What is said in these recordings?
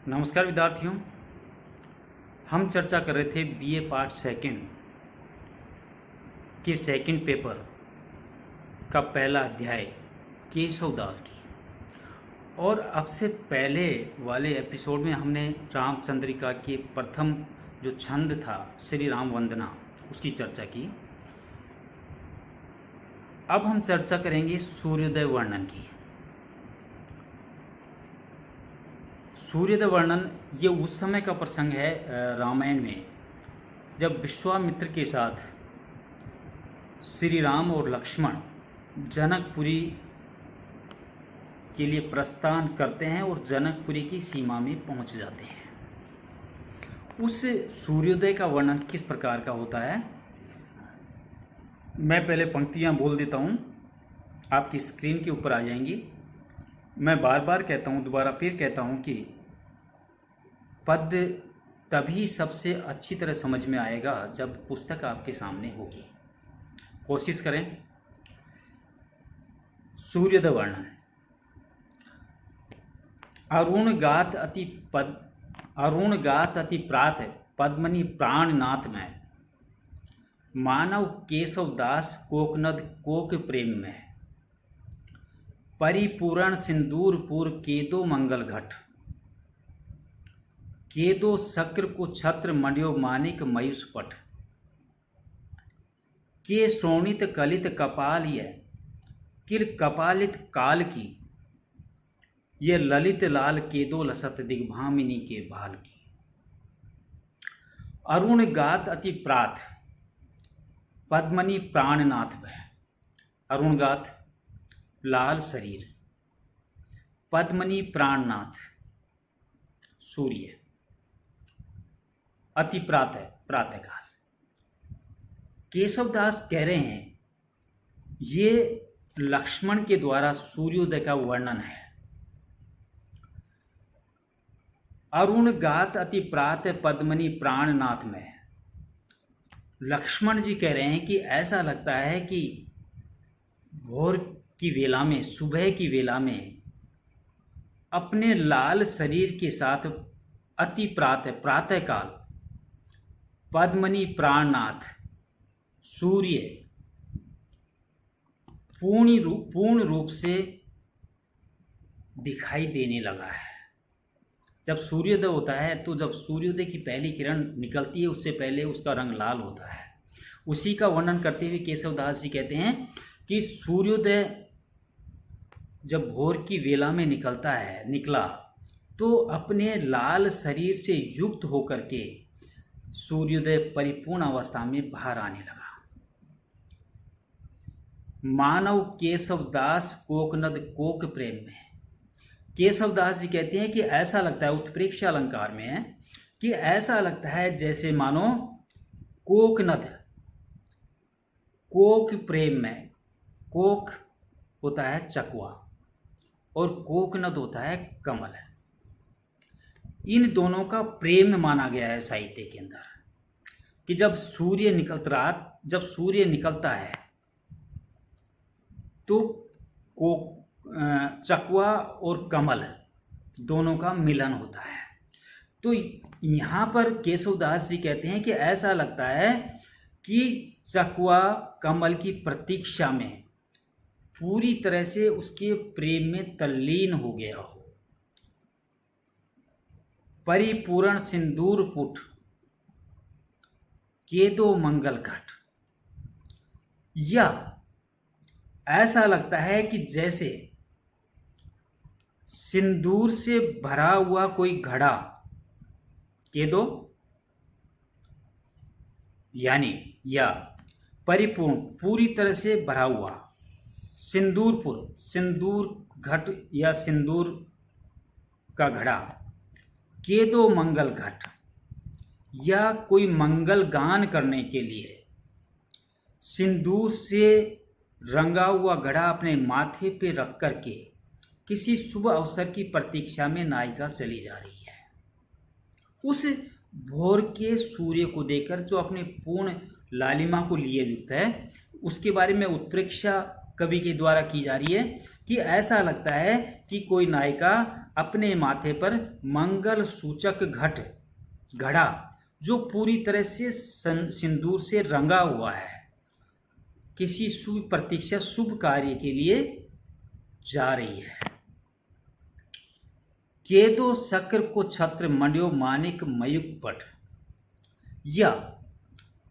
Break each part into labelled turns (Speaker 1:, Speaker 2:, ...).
Speaker 1: नमस्कार विद्यार्थियों। हम चर्चा कर रहे थे बीए पार्ट सेकंड के सेकंड पेपर का पहला अध्याय केशव दास की। और अब से पहले वाले एपिसोड में हमने रामचंद्रिका के प्रथम जो छंद था श्री राम वंदना उसकी चर्चा की। अब हम चर्चा करेंगे सूर्योदय वर्णन की। सूर्योदय वर्णन ये उस समय का प्रसंग है रामायण में जब विश्वामित्र के साथ श्री राम और लक्ष्मण जनकपुरी के लिए प्रस्थान करते हैं और जनकपुरी की सीमा में पहुंच जाते हैं। उस सूर्योदय का वर्णन किस प्रकार का होता है, मैं पहले पंक्तियां बोल देता हूं, आपकी स्क्रीन के ऊपर आ जाएंगी। मैं बार बार कहता हूं, दोबारा फिर कहता हूं कि पद तभी सबसे अच्छी तरह समझ में आएगा जब पुस्तक आपके सामने होगी। कोशिश करें। सूर्योदय वर्णन। अरुण गात अति प्रात पद्मनि प्राणनाथ में मानव केशव दास कोकनद कोक प्रेम में परिपूर्ण सिंदूरपुर केदो मंगल घट केदो शक्र को छत्र मण्यो मानिक मयूष पट के शोणित कलित कपाल ये किर कपालित काल की ये ललित लाल केदो लसत दिग्भामिनी के बाल की। अरुण गात अति प्रात पद्मनि प्राणनाथ भय। अरुण गात लाल शरीर, पद्मनि प्राणनाथ सूर्य, अति प्रातःकाल। केशवदास कह रहे हैं ये लक्ष्मण के द्वारा सूर्योदय का वर्णन है। अरुण गात अति प्रात पद्मनि प्राणनाथ में लक्ष्मण जी कह रहे हैं कि ऐसा लगता है कि भोर की वेला में, सुबह की वेला में अपने लाल शरीर के साथ अति प्रातःकाल पद्मनि प्राणनाथ सूर्य पूर्ण रूप से दिखाई देने लगा है। जब सूर्योदय होता है तो जब सूर्योदय की पहली किरण निकलती है उससे पहले उसका रंग लाल होता है। उसी का वर्णन करते हुए केशवदास जी कहते हैं कि सूर्योदय जब भोर की वेला में निकला तो अपने लाल शरीर से युक्त होकर के सूर्योदय परिपूर्ण अवस्था में बाहर आने लगा। मानव केशवदास कोकनद कोक प्रेम में। केशवदास जी कहते हैं कि ऐसा लगता है, उत्प्रेक्ष अलंकार में है कि ऐसा लगता है जैसे मानो कोकनद, कोक प्रेम में, कोक होता है चकवा और कोकनद होता है कमल। इन दोनों का प्रेम माना गया है साहित्य के अंदर कि जब सूर्य निकलता है तो चकवा और कमल दोनों का मिलन होता है। तो यहाँ पर केशवदास जी कहते हैं कि ऐसा लगता है कि चकवा कमल की प्रतीक्षा में पूरी तरह से उसके प्रेम में तल्लीन हो गया हो। परिपूर्ण सिंदूर पुट केदो मंगल घट। या ऐसा लगता है कि जैसे सिंदूर से भरा हुआ कोई घड़ा, केदो यानी या परिपूर्ण पूरी तरह से भरा हुआ, सिंदूरपुर सिंदूर घट या सिंदूर का घड़ा, केदो मंगल घट या कोई मंगल गान करने के लिए सिंदूर से रंगा हुआ घड़ा अपने माथे पे रख करके किसी शुभ अवसर की प्रतीक्षा में नायिका चली जा रही है। उस भोर के सूर्य को देखकर जो अपने पूर्ण लालिमा को लिए युक्त है, उसके बारे में उत्प्रेक्षा कवि के द्वारा की जा रही है कि ऐसा लगता है कि कोई नायिका अपने माथे पर मंगल सूचक घड़ा जो पूरी तरह से सिंदूर से रंगा हुआ है, किसी शुभ प्रतीक्षा शुभ कार्य के लिए जा रही है। केदो शक्र को छत्र मंड्यो मानिक मयुक पट, या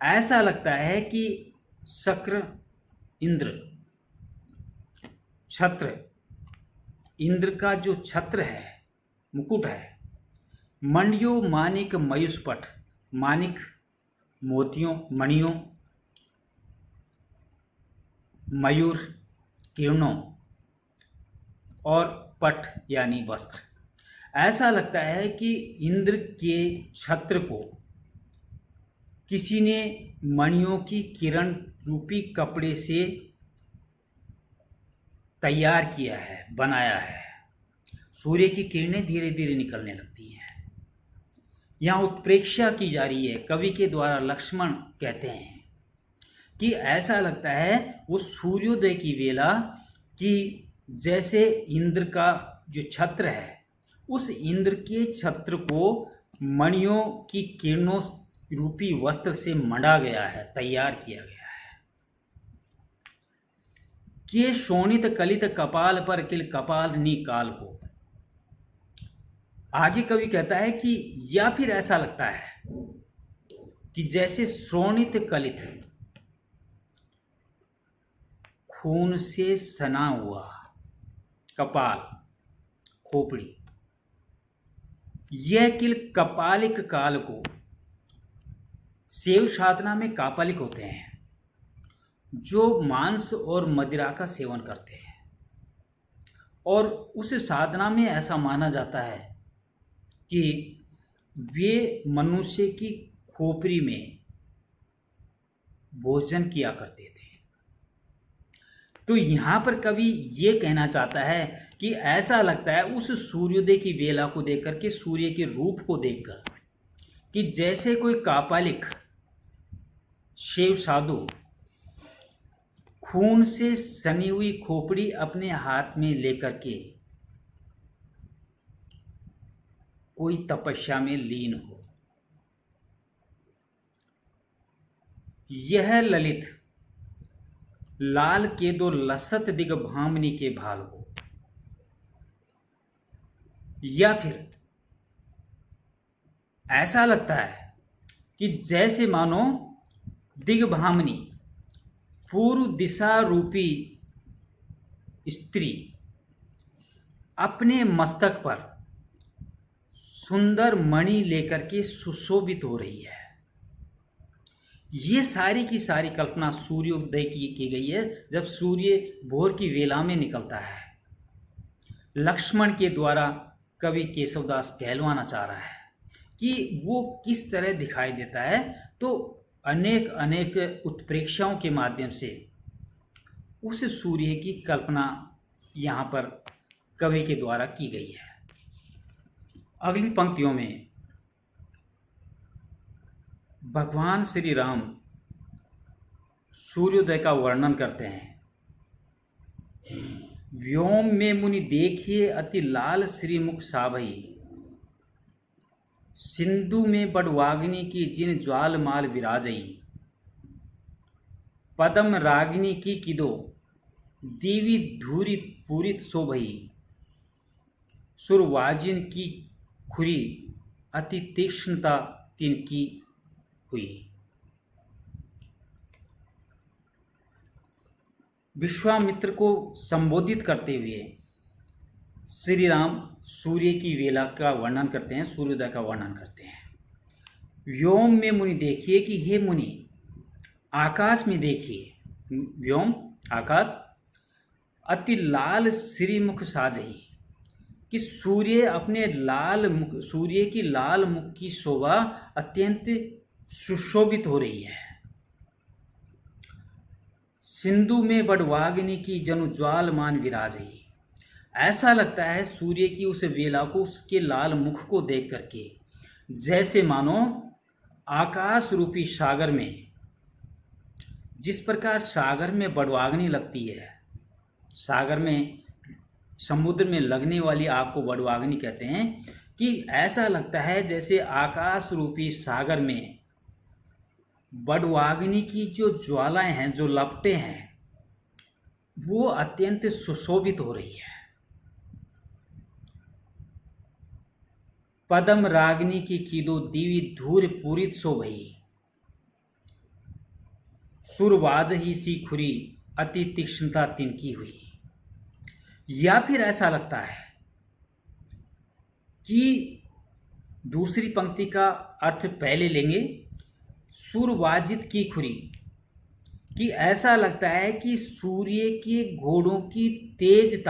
Speaker 1: ऐसा लगता है कि शक्र इंद्र, छत्र इंद्र का जो छत्र है, मुकुट है, मंडियो मानिक मयुष्पट, मानिक मोतियों मणियों, मयूर किरणों, और पट यानी वस्त्र। ऐसा लगता है कि इंद्र के छत्र को किसी ने मणियों की किरण रूपी कपड़े से तैयार किया है, बनाया है। सूर्य की किरणें धीरे धीरे निकलने लगती हैं। यहाँ उत्प्रेक्षा की जा रही है। कवि के द्वारा लक्ष्मण कहते हैं कि ऐसा लगता है वो सूर्योदय की वेला कि जैसे इंद्र का जो छत्र है, उस इंद्र के छत्र को मणियों की किरणों रूपी वस्त्र से मंडा गया है, तैयार किया गया है। के शोणित कलित कपाल पर किल कपाल नी काल को। आगे कवि कहता है कि या फिर ऐसा लगता है कि जैसे शोणित कलित खून से सना हुआ कपाल, खोपड़ी, यह किल कपालिक काल को। शैव साधना में कापालिक होते हैं जो मांस और मदिरा का सेवन करते हैं, और उस साधना में ऐसा माना जाता है कि वे मनुष्य की खोपड़ी में भोजन किया करते थे। तो यहां पर कवि ये कहना चाहता है कि ऐसा लगता है उस सूर्योदय की वेला को देखकर के, सूर्य के रूप को देखकर, कि जैसे कोई कापालिक शैव साधु खून से सनी हुई खोपड़ी अपने हाथ में लेकर के कोई तपस्या में लीन हो। यह ललित लाल के दो लसत दिग भामनी के भाल को, या फिर ऐसा लगता है कि जैसे मानो दिग्भामनी पूर्व दिशा रूपी स्त्री अपने मस्तक पर सुंदर मणि लेकर के सुशोभित हो रही है। ये सारी की सारी कल्पना सूर्योदय की गई है, जब सूर्य भोर की वेला में निकलता है। लक्ष्मण के द्वारा कवि केशवदास कहलवाना चाह रहा है कि वो किस तरह दिखाई देता है। तो अनेक अनेक उत्प्रेक्षाओं के माध्यम से उस सूर्य की कल्पना यहाँ पर कवि के द्वारा की गई है। अगली पंक्तियों में भगवान श्री राम सूर्योदय का वर्णन करते हैं। व्योम में मुनि देखिए अति लाल श्रीमुख साभई, सिंधु में बड़वाग्नि की जिन ज्वाल माल विराजई, पदम रागिनी की किदो दीवी धूरी पूरित शोभई, सुरवाजिन की खुरी अति तीक्ष्णता तिनकी हुई। विश्वामित्र को संबोधित करते हुए श्री राम सूर्य की वेला का वर्णन करते हैं, सूर्योदय का वर्णन करते हैं। व्योम में मुनि देखिए कि हे मुनि आकाश में देखिए, व्योम आकाश, अति लाल श्रीमुख साजही, कि सूर्य अपने लाल मुख, सूर्य की लाल मुख की शोभा अत्यंत सुशोभित हो रही है। सिंधु में बड़वाग्नि की जनु ज्वाल मान विराजई, ऐसा लगता है सूर्य की उस वेला को, उसके लाल मुख को देख करके जैसे मानो आकाश रूपी सागर में, जिस प्रकार सागर में बड़वाग्नि लगती है, सागर में समुद्र में लगने वाली आग को बड़वाग्नि कहते हैं कि ऐसा लगता है जैसे आकाश रूपी सागर में बड़वाग्नि की जो ज्वालाएं हैं, जो लपटें हैं, वो अत्यंत सुशोभित हो रही है। पदम रागनी की कीदो दीवी धूर पूरित सो भई, सुरबाज ही सी खुरी अति तीक्ष्णता तिनकी हुई। या फिर ऐसा लगता है कि दूसरी पंक्ति का अर्थ पहले लेंगे, सुरवाजित की खुरी, कि ऐसा लगता है कि सूर्य के घोड़ों की तेज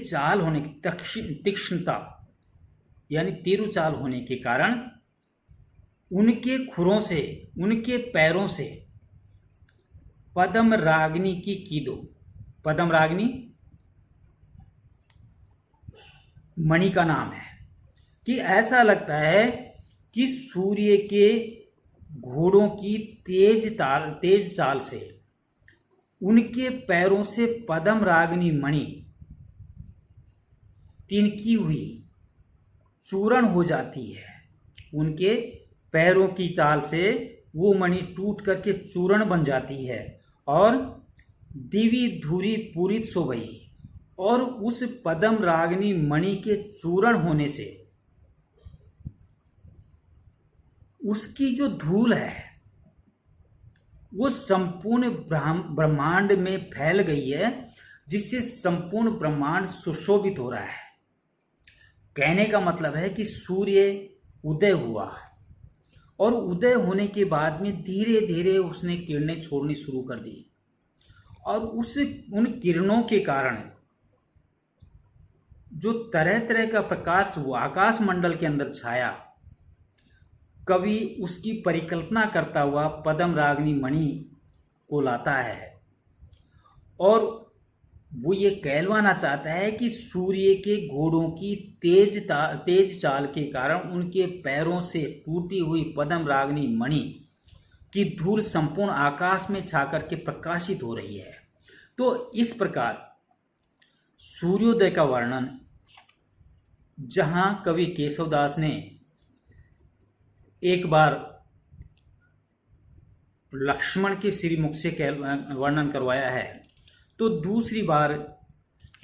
Speaker 1: चाल होने की तीक्ष्णता यानी तीव्र चाल होने के कारण उनके खुरों से, उनके पैरों से पदम रागनी की कीदो, पदम रागनी मणि का नाम है, कि ऐसा लगता है कि सूर्य के घोड़ों की तेज चाल से उनके पैरों से पदम रागनी मणि तिनकी हुई चूर्ण हो जाती है। उनके पैरों की चाल से वो मणि टूट करके चूर्ण बन जाती है और दिवी धुरी पूरित शोभई, और उस पदम रागनी मणि के चूर्ण होने से उसकी जो धूल है वो संपूर्ण ब्रह्मांड में फैल गई है, जिससे संपूर्ण ब्रह्मांड सुशोभित हो रहा है। कहने का मतलब है कि सूर्य उदय हुआ और उदय होने के बाद में धीरे धीरे उसने किरणें छोड़नी शुरू कर दी, और उन किरणों के कारण जो तरह तरह का प्रकाश वो आकाश मंडल के अंदर छाया, कवि उसकी परिकल्पना करता हुआ पदम रागनी मणि को लाता है और वो ये कहलवाना चाहता है कि सूर्य के घोड़ों की तेज चाल के कारण उनके पैरों से टूटी हुई पदम रागनी मणि की धूल संपूर्ण आकाश में छाकर के प्रकाशित हो रही है। तो इस प्रकार सूर्योदय का वर्णन जहां कवि केशवदास ने एक बार लक्ष्मण के श्रीमुख से वर्णन करवाया है, तो दूसरी बार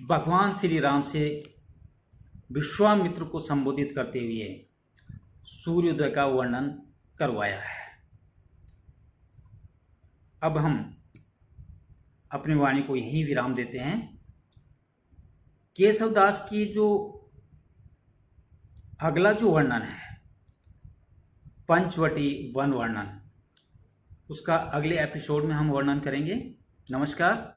Speaker 1: भगवान श्री राम से विश्वामित्र को संबोधित करते हुए सूर्योदय का वर्णन करवाया है। अब हम अपनी वाणी को यहीं विराम देते हैं। केशवदास की जो अगला जो वर्णन है, पंचवटी वन वर्णन, उसका अगले एपिसोड में हम वर्णन करेंगे। नमस्कार।